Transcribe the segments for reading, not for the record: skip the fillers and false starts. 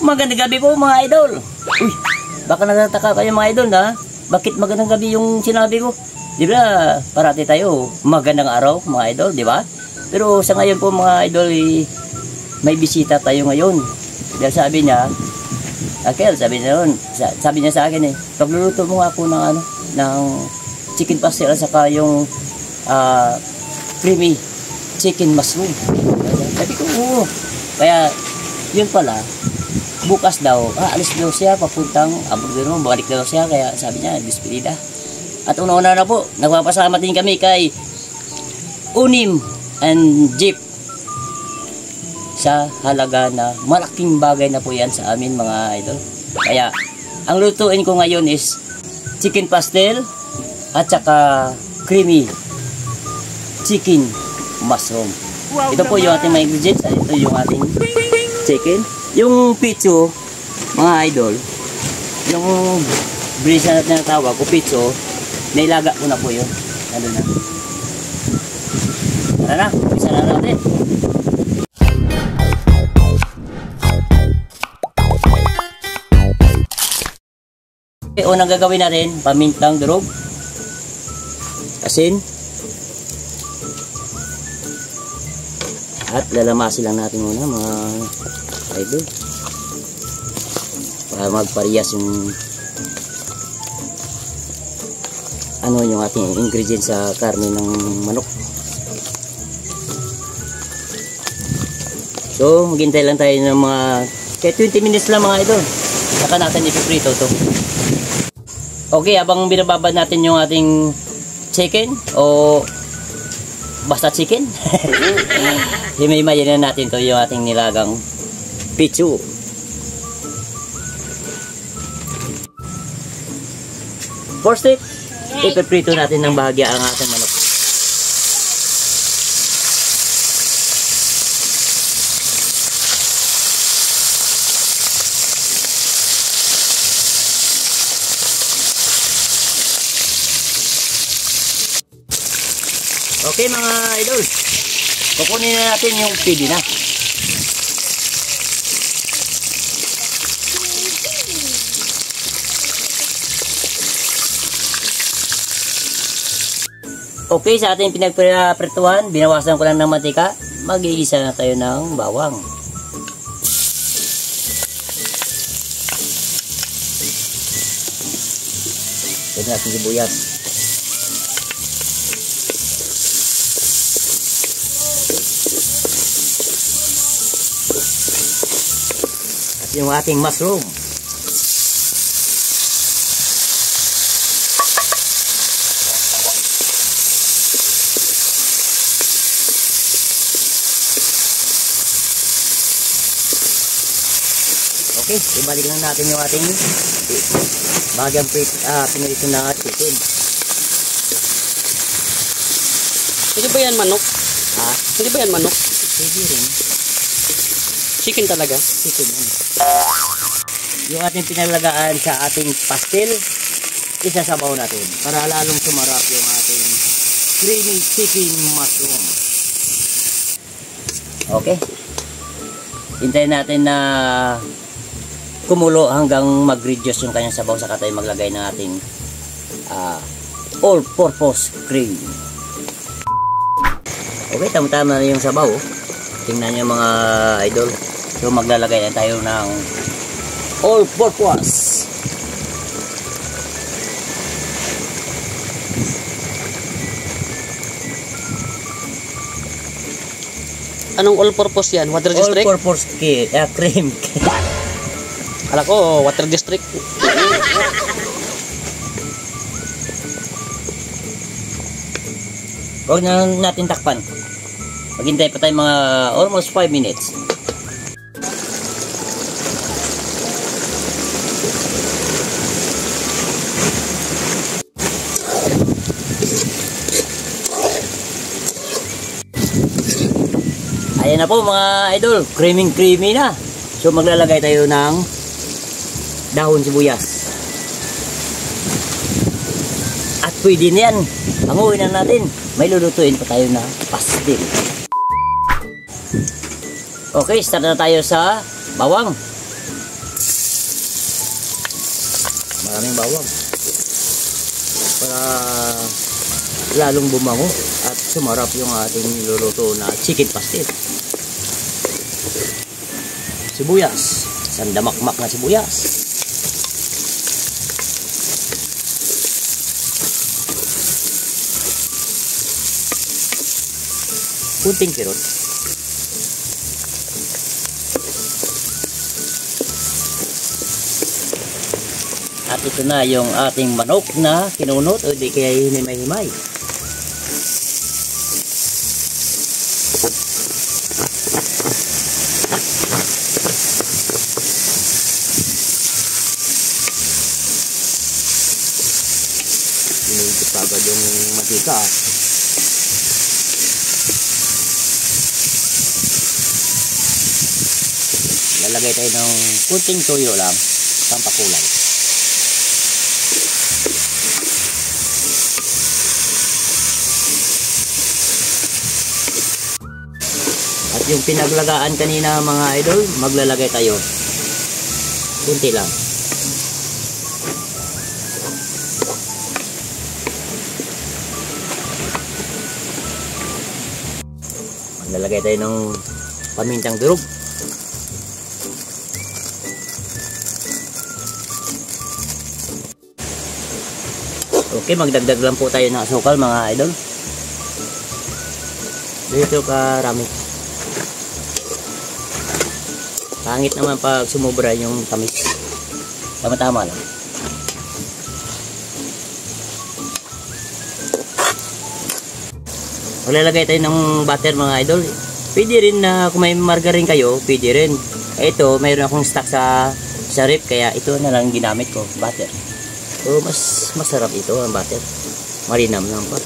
Magandang gabi po mga idol. Uy, baka natataka kayo mga idol na bakit magandang gabi yung sinabi ko. Di ba parati tayo magandang araw mga idol, di ba? Pero sa ngayon po mga idol, may bisita tayo ngayon. Dahil sabi niya, Akel, sabi niya sa akin pagluluto mo nga ako ng chicken pastel at saka yung creamy chicken mushroom. Sabi ko, oo. Kaya, yun pala, bukas daw, alis daw siya, papuntang abroad, balik daw siya, kaya sabi niya, despedida. At una-una na po, nagpapasalamat din kami kay Unim and Jeep sa halaga na malaking bagay na po yan sa amin mga idol. Kaya, ang lutuin ko ngayon is chicken pastel at saka creamy chicken mushroom. Ito po yung ating mga ingredients. Ito yung ating chicken. Yung pizzo, mga idol, yung brisa na tinatawag ko pizzo, nailaga ko na po yun. Ano na. Tara na, umpisa na natin. Okay, unang gagawin natin, pamintang durog, asin, at lalamasin lang natin muna mga idol para magparehas yung yung ating ingredients sa karne ng manok. So maghintay lang tayo ng mga kaya 20 minutes lang mga idol, saka natin ipiprito to. Okay, habang binababad natin yung ating chicken o basta chicken, himay-himayin na natin to yung ating nilagang pizzo. First step, ipiprito natin ng bahagya ang ating manok. Okay mga idol, kukunin na natin yung pili na. Okay, sa ating pinagprituhan, binawasan ko lang ng mantika, mag-iisa na tayo ng bawang. Pwede natin sibuyas. Yung ating mushroom. Okay, ibalik lang natin yung ating bahagyang pinirito na chicken. Hindi ba yan manok? Ha? Hindi ba yan manok? Pwede rin. Chicken talaga? Chicken yan. Yung ating pinalagaan sa ating pastel, isasabaw natin para lalong sumarap yung ating creamy chicken mushroom. Okay. Hintayin natin na kumulo hanggang mag-reduce yung kanyang sabaw, saka tayo maglagay ng ating all-purpose cream. Okay, tama-tama na yung sabaw. Tingnan nyo mga idol. So maglalagay na tayo ng all-purpose. Anong all-purpose yan? Water district? All-purpose cream. Kala ko, water district. Huwag na natin takpan. Maghintay pa tayo mga almost 5 minutes. Ayan na po mga idol, creamy na. So maglalagay tayo ng dahon sibuyas. At pwede na yan, panguhin na natin. May lulutuin pa tayo na pastil. Okay, start na tayo sa bawang. Maraming bawang. Para lalong bumango at sumarap yung ating niluluto na chicken pastel. Sibuyas. Sandamakmak na sibuyas. Kunting kirot. At ito na yung ating manok na kinunot o di kaya hinimay-himay. Hinigit pa agad yung mantika. Lalagay tayo ng kunting toyo lang, pampakulay. At yung pinaglagaan kanina mga idol, maglalagay tayo. Kunti lang. Maglalagay tayo ng pamintang durog. Okay, magdagdag lang po tayo ng asukal mga idol. Dito karami. Pangit naman pag sumubra yung tamis. Tama-tama lang. Maglalagay tayo ng butter mga idol. Pwede rin na kung may margarine kayo, pwede rin. Ito, mayroon akong stock sa ref, kaya ito na lang ginamit ko, butter. So, mas masarap ito ang butter. Marinam lang pa.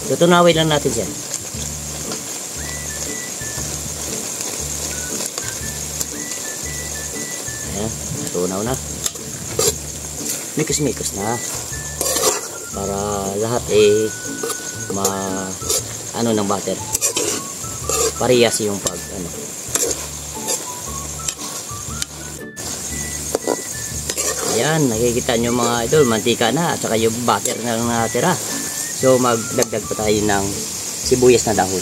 Tutunawin lang natin siya. Ayan, natunaw na. Mikos-mikos na. Para lahat ano ng butter. Parehas yung Ayan, nakikita nyo mga idol, mantika na at saka yung butter na lang natira. So magdagdag pa tayo ng sibuyas na dahon.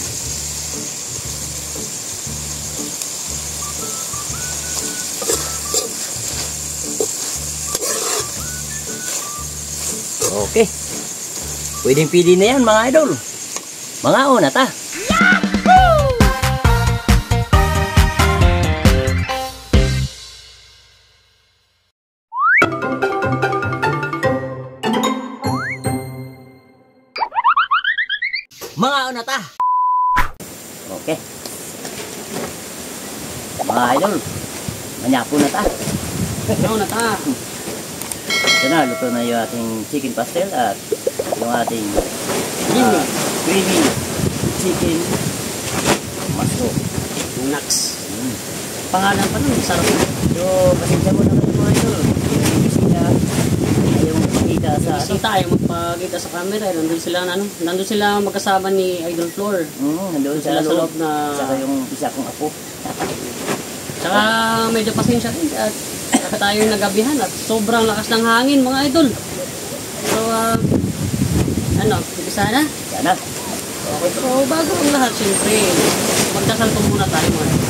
Okay. Pwedeng-pwede na yan mga idol. Mga una ta. Mga una ta. Okay. Mga idol, manyapo na ta. Ano na ta? Ito na, luto na yung ating chicken pastel at yung ating creamy chicken mushroom. Nuts. Pangalan pa nun, sarap na. So, pasensya mo na kayo mga idol. Yung bisita, ayaw makikita sa Kasi tayo magpakita sa camera, nandun sila magkasama ni Idol Floor. Nandun Sila sa loob na... Saka yung isa kong apo. Tsaka medyo pasensya rin at tayo nagabihan at sobrang lakas ng hangin mga idol. So, umpisa na? Sana. Okay, so bago ang lahat, siyempre, magdasal po muna tayo mga idol.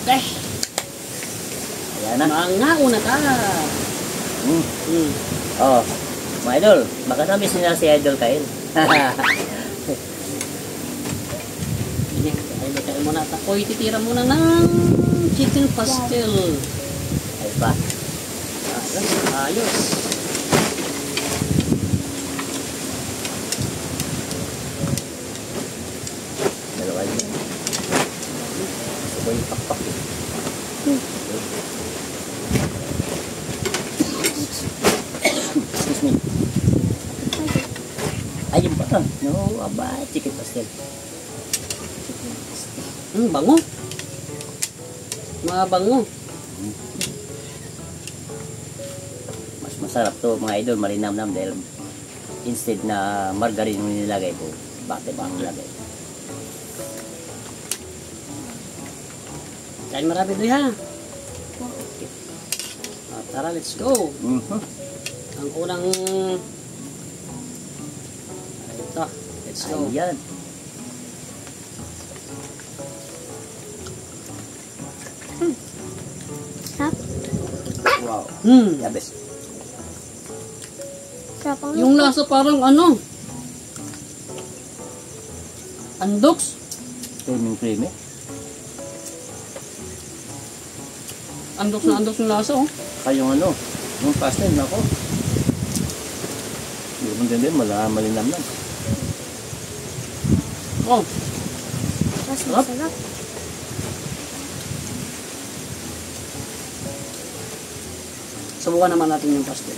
Okay. Ayan na. Mga una ka. Oh, mga idol, baka namin nila si Idol Kain. Tayo muna at ako'y titira muna ng chicken pastel. Ayos ba? Ayos. Dalawa yun. Gusto ko yung pakpak. Excuse me. Ayun pa. No, aba, chicken pastel. Bango. Mabango. Masarap to mga idol, malinamnam dahil instead na margarine yung nilagay ko, bate pa ang nilagay. Kain marami doy ha. Tara, let's go. Ang unang... Ito, let's go. Ayan. Sarap. Wow. The best. Sarap ang Yung lasa parang ano? Andoks? Creamy. Andoks na andoks yung lasa oh. Kaya yung ano, yung pastel, nako. Hindi ko din malinamnam. Oh, Mas Sarap. masarap. subukan naman natin yung pastel.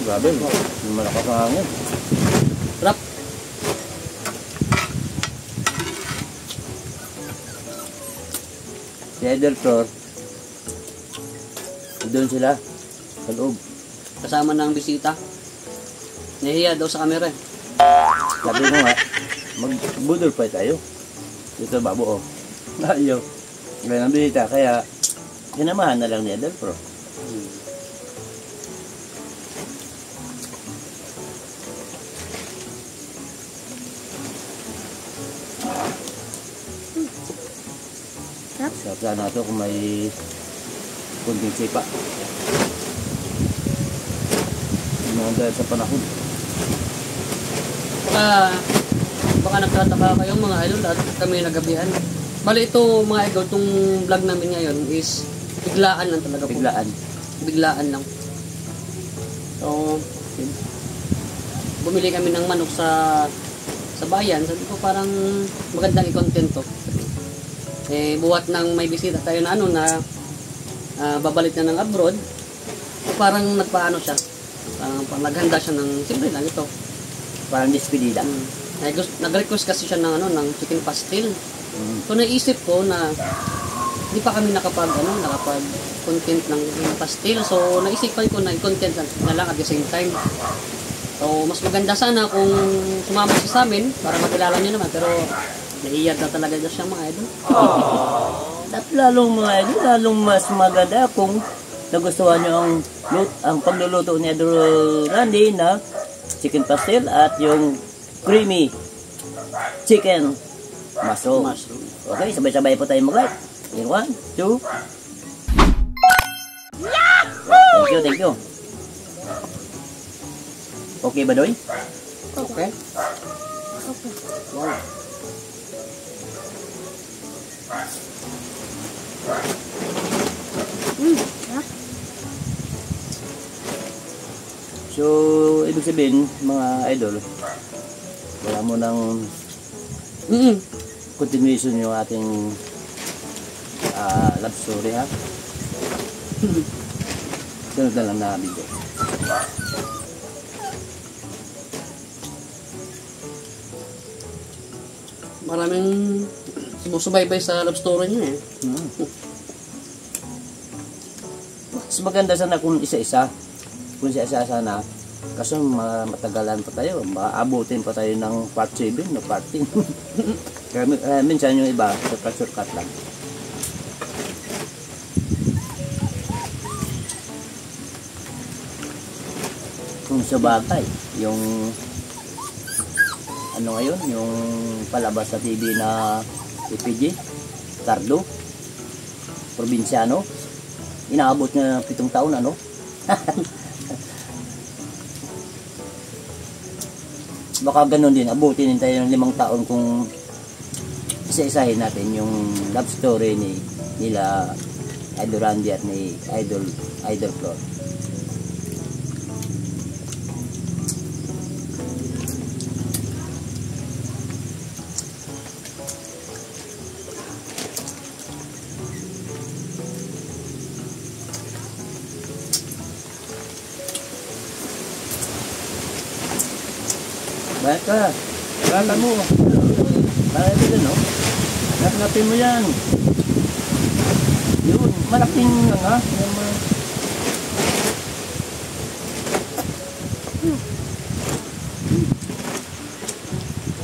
Grabe, yung malakas ang hangin. Sarap. Si Idol Flor, doon sila, sa loob. Kasama ng bisita. Nahiya daw sa camera eh. Sabi ko nga, mag-budol pa tayo. Dito babo, oh. Ayaw. Kaya nang bisita, kaya sinamahan na lang ni Idol Flor. Sarap sana ito kung may kunting sipa. Dahil sa panahon. Baka nagtataka kayo mga idol at kami nagabihan. Bali ito mga idol, itong vlog namin ngayon is biglaan lang talaga po. Biglaan lang. So, bumili kami ng manok sa bayan. Sabi ko parang magandang i-content to. Buwat ng may bisita tayo na ano na babalik na ng abroad, parang nagpaano siya. Parang naghanda siya ng simple lang ito. Parang despedida. Nag-request kasi siya ng chicken pastel. So naisip ko na hindi pa kami nakapag-content ng pastel. So naisipan ko na i-content na lang at the same time. So mas maganda sana kung sumama siya sa amin para makilala niyo naman. Pero naiyad na talaga siya mga idol. At lalong mga idol, lalong mas maganda kung nagustuhan nyo ang pagluluto ni Idol Randy na chicken pastel at yung creamy chicken mushroom. Okay, sabay-sabay po tayo mag-like. 1, 2. Thank you. Okay ba, Doy? Okay. Wow. So, ibig sabihin, mga idol, wala mo nang continuation yung ating love story, ha? Sunod na lang na video. Maraming sumusubaybay sa love story niya eh. Mas maganda sana kung isa-isa. Kung isa-isa sana. Kaso matagalan pa tayo. Maabutin pa tayo ng part 7 o part 10. Kaya minsan yung iba, shortcut lang. Kung sa bagay, yung ano ngayon, yung palabas sa TV na EPG, Tardo, Probinsyano, inaabot niya 7 taon, ano? Baka ganun din, abutin din tayo ng 5 taon kung isa-isahin natin yung love story nila Idol Randy at ni Idol Flor. Baik ka. Kala mo. Marami doon, no? Hanapin mo yan. Yun, malaking nga.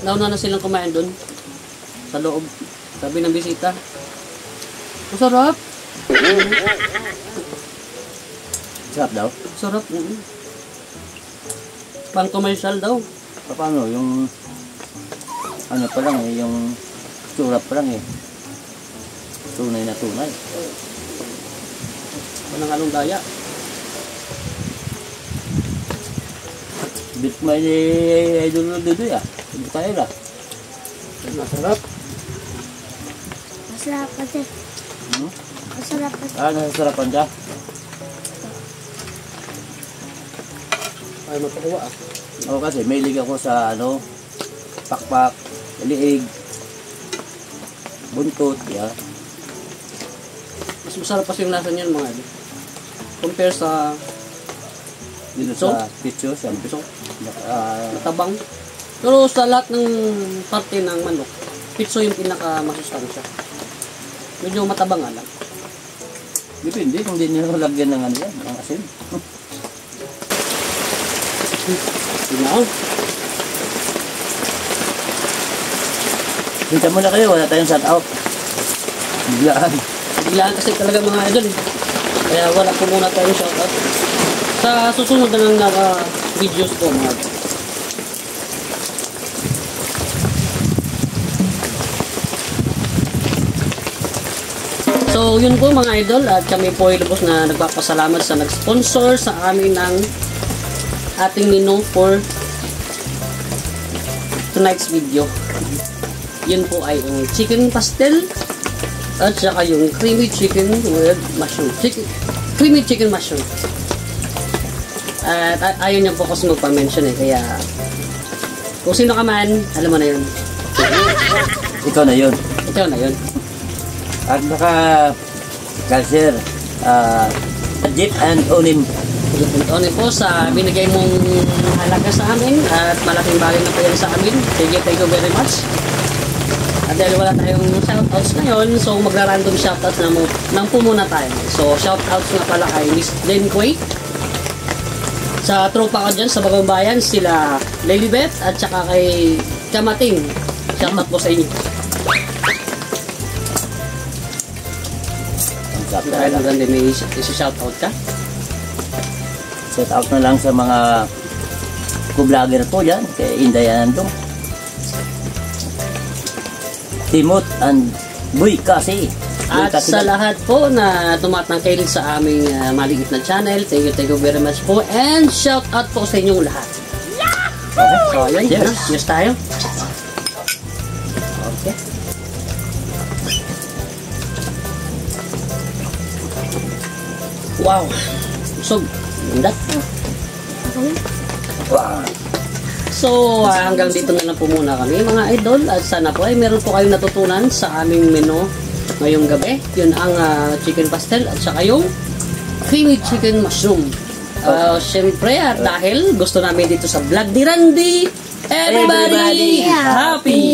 Nauna na silang kumain doon. Sa loob. Sabi ng bisita. Masarap. Sarap daw. Sarap. Pang commercial daw. Paano? Yung ano pa lang eh, yung surap pa lang eh. Tunay na tunay. Walang halong daya. Bit may idol dito ya. Hindi tayo lah. Masarap. Masarap kasi. Masarap kasi. Nasasarapan siya. Ay, matuwa ah. Ako kasi, mahilig ako sa ano, pakpak, liig, buntot, ya. Mas masarap kasi yung lasa niyan mga idol. Compare sa Dito So? sa pitso, sa piso. ah, Tabang. Pero sa lahat ng parte ng manok, pitso yung pinaka masustansya. Medyo matabang nga lang. depende kung di nyo lagyan ng ano yan, ng asin. Yun na. Hinta muna kayo, wala tayong shout out. Biglaan. Biglaan kasi talaga mga idol eh. Kaya wala po muna tayong shoutout. Sa susunod na lang na videos po mga idol. So yun po mga idol, at kami po ay lubos na nagpapasalamat sa nag-sponsor sa amin ng ating menu for tonight's video. Yun po ay yung chicken pastel at saka yung creamy chicken with mushroom. Creamy chicken mushroom. At ayaw niya po kasi magpa-mention eh, kaya kung sino ka man, alam mo na yun. Ikaw na yun. Ito na yun. At baka, Kalsir, Jeep and Onim. Ito po sa binigay mong halaga sa amin at malaking bagay na po yan sa amin. Thank you very much. At dahil wala tayong shoutouts ngayon, so magra-random shoutouts na po muna tayo. So shoutouts nga pala kay Miss Len Quay. Sa tropa ko dyan sa Bagong Bayan, sila Lilibet at saka kay Kamating. Shoutout po sa inyo. Ang sarap Kaya talaga. maganda may isi-shoutout ka. Shout out na lang sa mga ku-vlogger po dyan, kay Inday Anandong, Timot and Boy Kasi. At sa lahat po na tumatangkil sa aming maliit na channel, thank you very much po. And shout out po sa inyong lahat. Okay, so ayun, Cheers. cheers tayo. Okay. Wow. So, ganda. Wow. So, hanggang dito na lang po muna kami mga idol. At sana po ay meron po kayong natutunan sa aming menu ngayong gabi. Yun ang chicken pastel at saka yung creamy chicken mushroom. Siyempre, at dahil gusto namin dito sa vlog ni Randy, everybody Everybody happy!